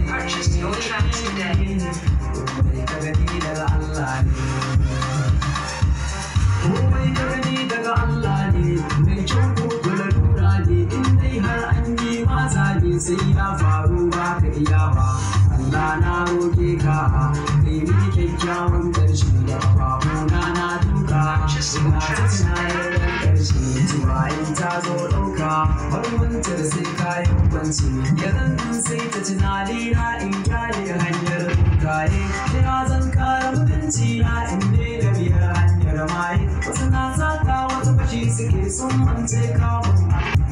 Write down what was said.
Purchase your tracks today. Sai ya faru ba ka iya ba, Allah na roƙe ka kai mini kyakkyawan ƙarshe. Babuna na duka ina ta tunanin ƙarshe, tuwayin ta zo ɗauka barwantar sai kayan kwanci. Yanzu sai ta tunani na in kyale hanyar dukaye, kira zan kara mutunci na in daina biyar hanyar maye. Wasu na saka wata fashi suke sun mance kamun